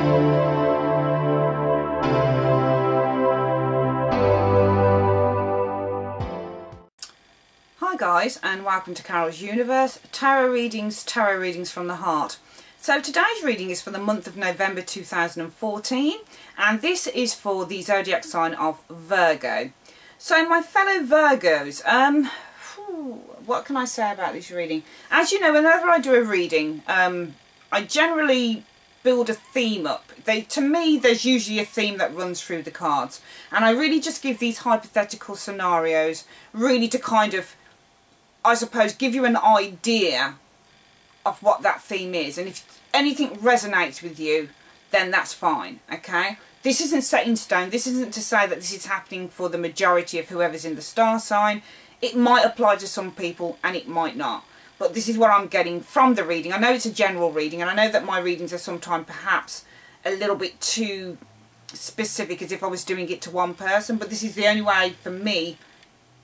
Hi guys, and welcome to Carol's Universe, tarot readings from the heart. So today's reading is for the month of November 2014, and this is for the zodiac sign of Virgo. So my fellow Virgos, what can I say about this reading? As you know, whenever I do a reading, I generally build a theme up. To me, there's usually a theme that runs through the cards, and I really just give these hypothetical scenarios really to kind of, I suppose, give you an idea of what that theme is, and if anything resonates with you, then that's fine, okay? This isn't set in stone. This isn't to say that this is happening for the majority of whoever's in the star sign. It might apply to some people and it might not. But this is what I'm getting from the reading. I know it's a general reading, and I know that my readings are sometimes perhaps a little bit too specific, as if I was doing it to one person, but this is the only way for me,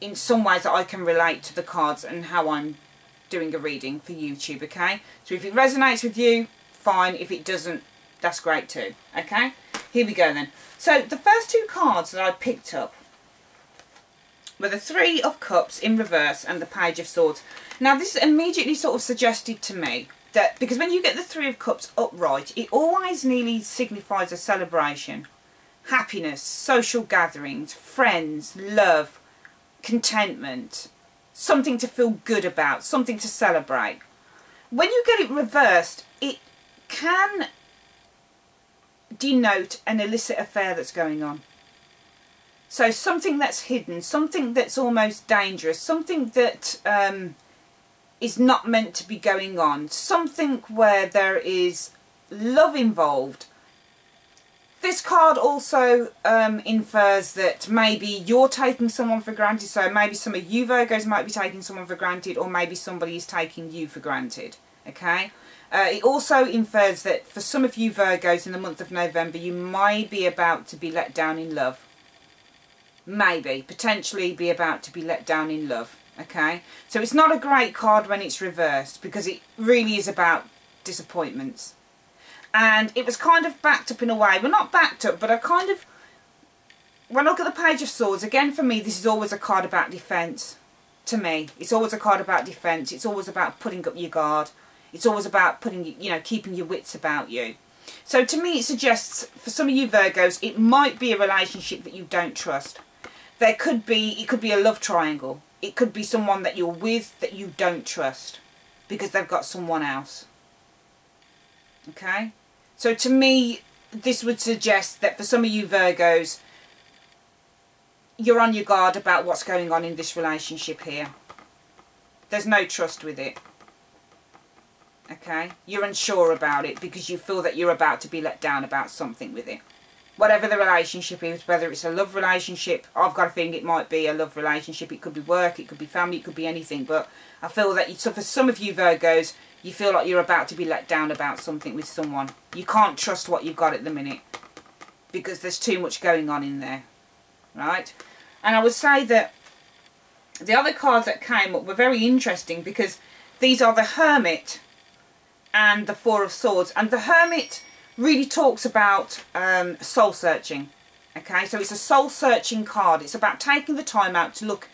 in some ways, that I can relate to the cards and how I'm doing a reading for YouTube, okay? So if it resonates with you, fine. If it doesn't, that's great too, okay? Here we go then. So the first two cards that I picked up were the Three of Cups in reverse and the Page of Swords. Now this immediately sort of suggested to me that, because when you get the Three of Cups upright, it always nearly signifies a celebration, happiness, social gatherings, friends, love, contentment, something to feel good about, something to celebrate. When you get it reversed, it can denote an illicit affair that's going on. So something that's hidden, something that's almost dangerous, something that is not meant to be going on, something where there is love involved. This card also infers that maybe you're taking someone for granted, so maybe some of you Virgos might be taking someone for granted, or maybe somebody is taking you for granted, okay? It also infers that for some of you Virgos in the month of November, you might be about to be let down in love. Maybe, potentially be about to be let down in love, okay? So it's not a great card when it's reversed, because it really is about disappointments. And it was kind of backed up in a way. Well, not backed up, but I kind of, when I look at the Page of Swords, again for me, this is always a card about defence. To me, it's always a card about defence. It's always about putting up your guard. It's always about putting, you know, keeping your wits about you. So to me, it suggests, for some of you Virgos, it might be a relationship that you don't trust. It could be a love triangle. It could be someone that you're with that you don't trust because they've got someone else. Okay? So to me, this would suggest that for some of you Virgos, you're on your guard about what's going on in this relationship here. There's no trust with it. Okay? You're unsure about it because you feel that you're about to be let down about something with it. Whatever the relationship is, whether it's a love relationship, I've got a feeling it might be a love relationship. It could be work, it could be family, it could be anything. But I feel that for some of you Virgos, you feel like you're about to be let down about something with someone. You can't trust what you've got at the minute because there's too much going on in there, right? And I would say that the other cards that came up were very interesting because these are the Hermit and the Four of Swords. And the Hermit really talks about soul searching, okay? So it's a soul searching card. It's about taking the time out to look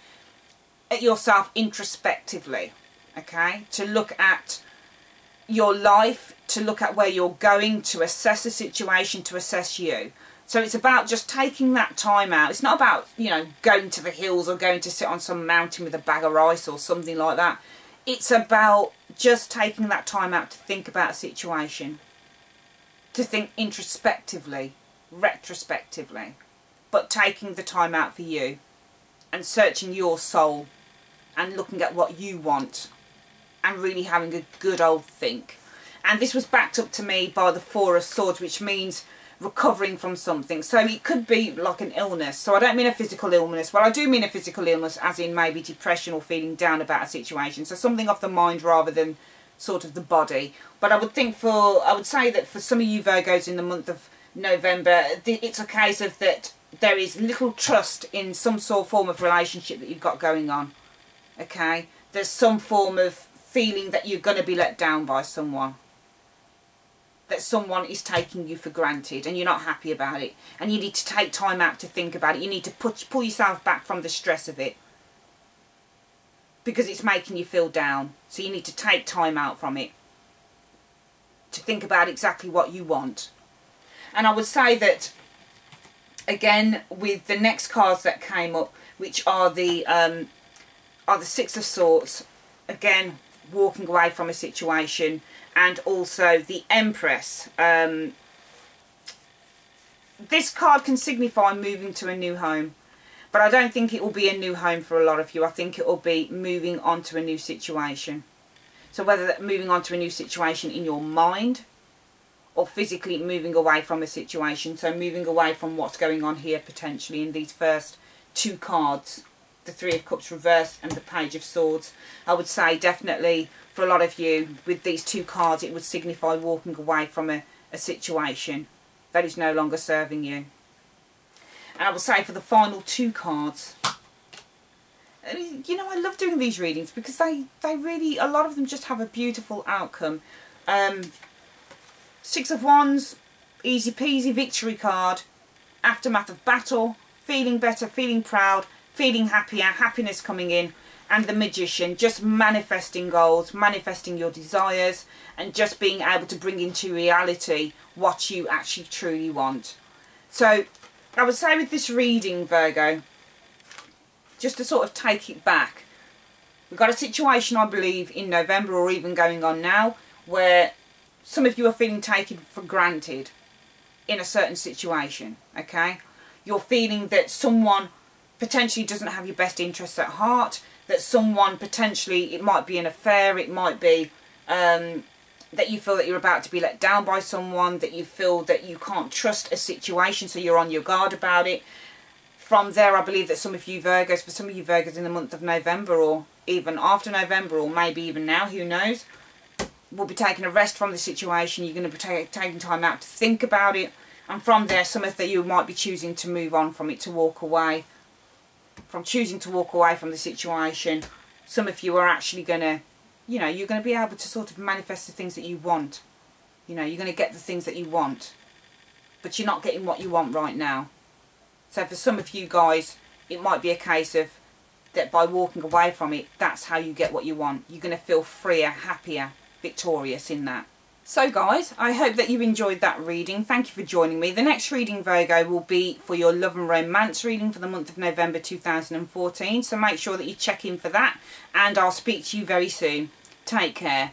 at yourself introspectively, okay? To look at your life, to look at where you're going, to assess the situation, to assess you. So it's about just taking that time out. It's not about, you know, going to the hills or going to sit on some mountain with a bag of rice or something like that. It's about just taking that time out to think about a situation, to think introspectively, retrospectively, but taking the time out for you and searching your soul and looking at what you want and really having a good old think. And this was backed up to me by the Four of Swords, which means recovering from something. So it could be like an illness. So I don't mean a physical illness. Well, I do mean a physical illness as in maybe depression or feeling down about a situation. So something off the mind rather than sort of the body. But I would say that for some of you Virgos in the month of November, it's a case of that there is little trust in some sort of form of relationship that you've got going on. Okay? There's some form of feeling that you're going to be let down by someone. that someone is taking you for granted and you're not happy about it, and you need to take time out to think about it. You need to pull yourself back from the stress of it because it's making you feel down. So you need to take time out from it to think about exactly what you want. And I would say that again with the next cards that came up, which are the Six of Swords, again walking away from a situation, and also the Empress. This card can signify moving to a new home, but I don't think it will be a new home for a lot of you. I think it will be moving on to a new situation. So whether that moving on to a new situation in your mind or physically moving away from a situation. So moving away from what's going on here potentially in these first two cards, the Three of Cups reversed and the Page of Swords. I would say definitely for a lot of you with these two cards it would signify walking away from a situation that is no longer serving you. And I would say for the final two cards, you know, I love doing these readings because they really, a lot of them just have a beautiful outcome. Six of Wands, easy peasy victory card, aftermath of battle, feeling better, feeling proud, feeling happier, happiness coming in, and the Magician, just manifesting goals, manifesting your desires, and just being able to bring into reality what you actually truly want. So I would say with this reading, Virgo, just to sort of take it back, we've got a situation, I believe, in November or even going on now, where some of you are feeling taken for granted in a certain situation, okay? You're feeling that someone potentially doesn't have your best interests at heart, that someone potentially, it might be an affair, it might be that you feel that you're about to be let down by someone, that you feel that you can't trust a situation, so you're on your guard about it. From there, I believe that some of you Virgos, for some of you Virgos in the month of November or even after November or maybe even now, who knows, will be taking a rest from the situation. You're going to be taking time out to think about it, and from there some of you might be choosing to move on from it, to walk away. From choosing to walk away from the situation, some of you are actually going to, you know, you're going to be able to sort of manifest the things that you want. You know, you're going to get the things that you want, but you're not getting what you want right now. So for some of you guys, it might be a case of that by walking away from it, that's how you get what you want. You're going to feel freer, happier, victorious in that. So guys, I hope that you enjoyed that reading. Thank you for joining me. The next reading, Virgo, will be for your love and romance reading for the month of November 2014. So make sure that you check in for that, and I'll speak to you very soon. Take care.